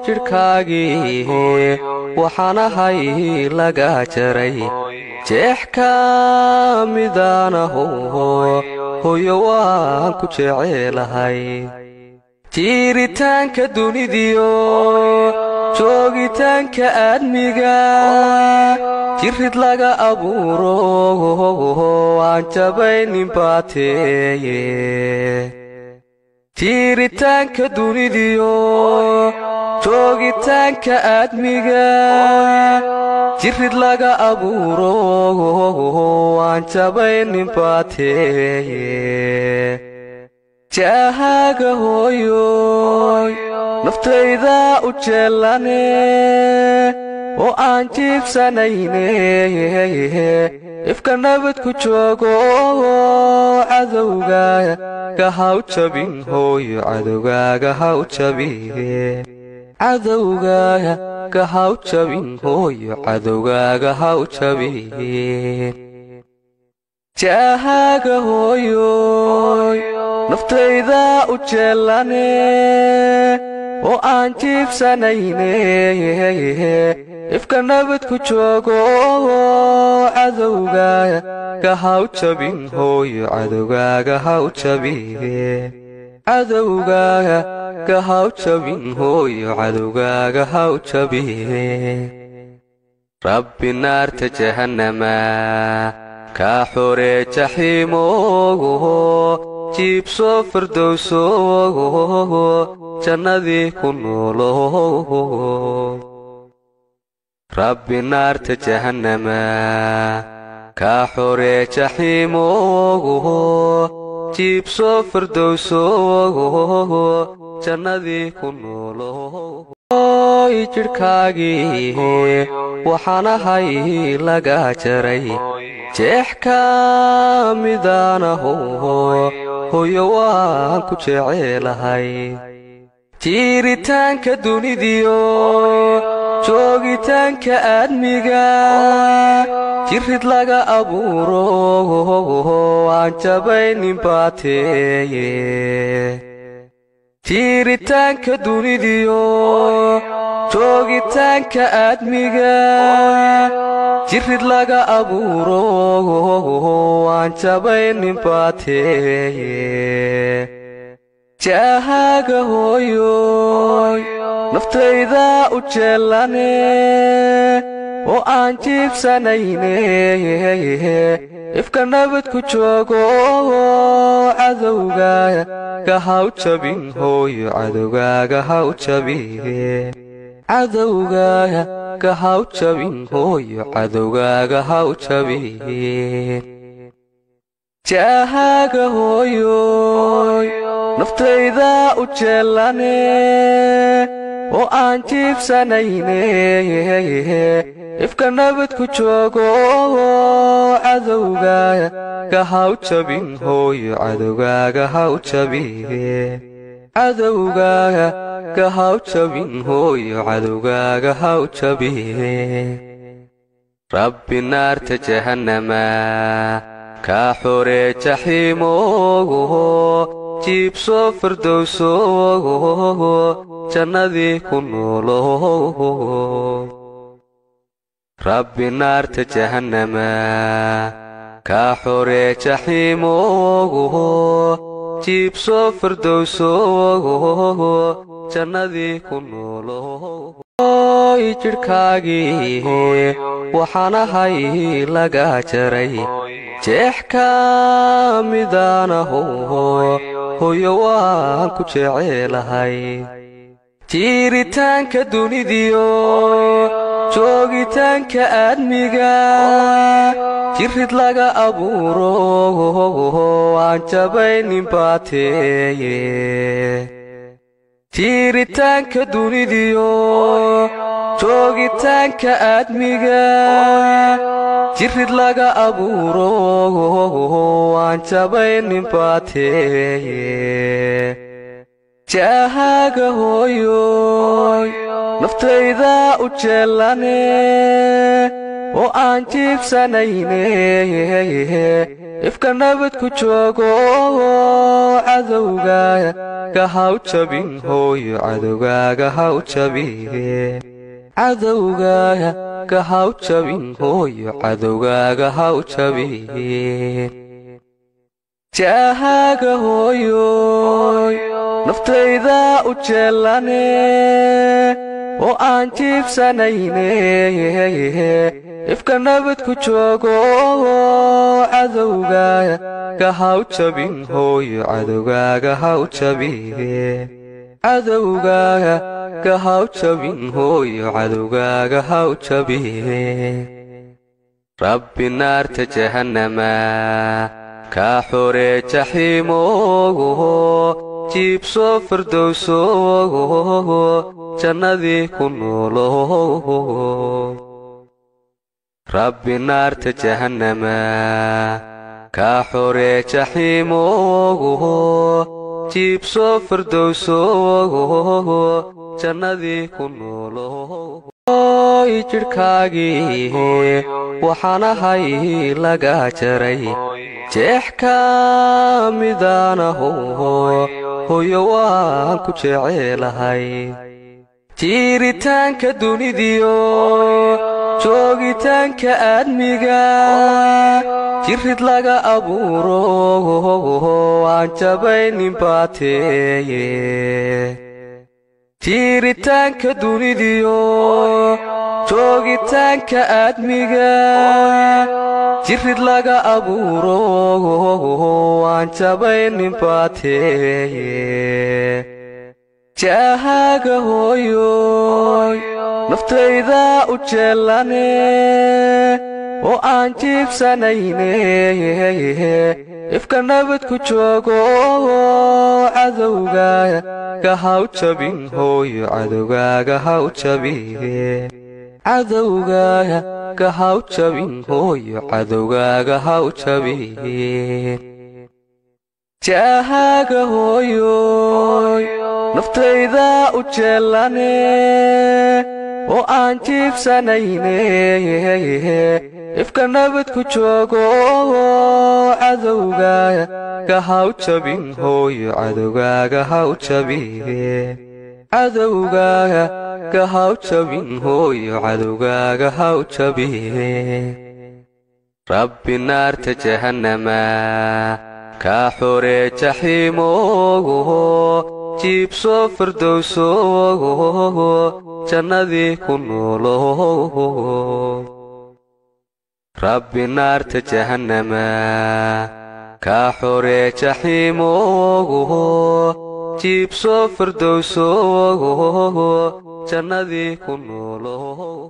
jirkaagii waxaan ahay laga jaray jeex ka midaanaho hooyo waan ku jecelahay jiritaanka dunidiyo joogitaanka aadmiga jirid laga abuuro aan jabaynin baateeye jiritaanka dunidiyo joogitaanka aadmiga jirid laga abuuro aan jabaynin baateeye jahaaga hooyoy naftayda u jeelane oo aan jiibsanayne ifka nabad ku joogo cadowgaaga haw jabin hooyo cadowgaaga haw jabin cadowgaaga haw jabin hooyo cadowgaaga haw jabin jahaaga hooyoy naftayda u jeelane oo aan jiibsanayne ifka nabad ku joogo cadowgaaga haw jabin hooyo cadowgaaga haw jabin cadowgaaga haw jabin hooyo cadowgaaga haw jabin rabbi naarta jahannama ka xore jaxiimogo jiibso firdowso jannadii ku noolo rabbi naarta jahannama ka xore jaxiimogo jiibso firdowso jannadii ku noolo jirkaagii waxaan ahay laga jaray jeex ka midaanaho hooyo waan ku jecelahay jiritaanka dunidiyo joogitaanka aadmiga jirid laga abuuro aan jabaynin baateeye jiritaanka dunidiyo joogitaanka aadmiga jirid laga abuuro aan jabaynin baateeye jahaaga hooyoy naftayda u jeelane oo aan jiibsanayne ifka nabad ku joogo cadowgaaga haw jabin hooyo cadowgaaga haw jabin cadowgaaga haw jabin hooyo cadowgaaga haw jabin jahaaga hooyoy naftayda u jeelane oo aan jiibsanayne ifka nabad ku joogo cadowgaaga haw jabin hooyo cadowgaaga haw jabin cadowgaaga haw jabin hooyo cadowgaaga haw jabin rabbi naarta jahannama ka xore jaxiimogo jiibso firdowso jannadii ku noolo rabbi naarta jahannama ka xore jaxiimogo jiibso firdowso jannadii ku noolo jirkaagii waxaan ahay laga jaray jeex ka midaanaho hooyo waan ku jecelahay jiritaanka dunidiyo joogitaanka aadmiga jirid laga abuuro aan jabaynin baateeye jiritaanka dunidiyo joogitaanka aadmiga jirid laga abuuro aan jabaynin baateeye jahaaga hooyoy naftayda u jeelane oo aan jiibsanayne ifka nabad ku joogo cadowgaaga haw jabin hooyo cadowgaaga haw jabin cadowgaaga haw jabin hooyo cadowgaaga haw jabin jahaaga hooyo naftayda u jeelane oo aan jiibsanayne ifka nabad ku joogo cadowgaaga haw jabin hooyo cadowgaaga haw jabin cadowgaaga haw jabin hooyo cadowgaaga haw jabin rabbi naarta jahannama ka xoree jaxiimoogo jiibso firdowsoogo jannadii ku noolow rabbi naarta jahannama ka xoree jaxiimoogo jiibso firdowsoogo jannadii ku noolow jidhkaagii waxaan ahay laga jaray jeex ka midaanaho hooyo waan ku jecelahay jiiritaanka dunidiyo joogitaanka aadmiga jirid laga abuuro waan jabaynin baateeye jiiritaanka dunidiyo joogitaanka aadmiga jirid laga abuuro waan jabaynin baateeye jahaaga hooyo naftayda u jeelane oo aan jiibsanayne ifka nabad ku joogo cadowgaaga haw jabin hooyo cadowgaaga haw jabin cadowgaaga haw jabin hooyo cadowgaaga haw jabin jahaaga hooyo naftayda u jeelane oo aan jiibsanayne ifka nabad ku joogo cadowgaaga haw jabin hooyo cadowgaaga haw jabin cadowgaaga haw jabin hooyo cadowgaaga haw jabin rabbi naarta jahannama ka xoree jaxiimoogo jiibso firdowsoogo jannadii ku noolow rabbi naarta jahannama ka xoree jaxiimoogo jiibso firdowsoogo jannadii ku noolow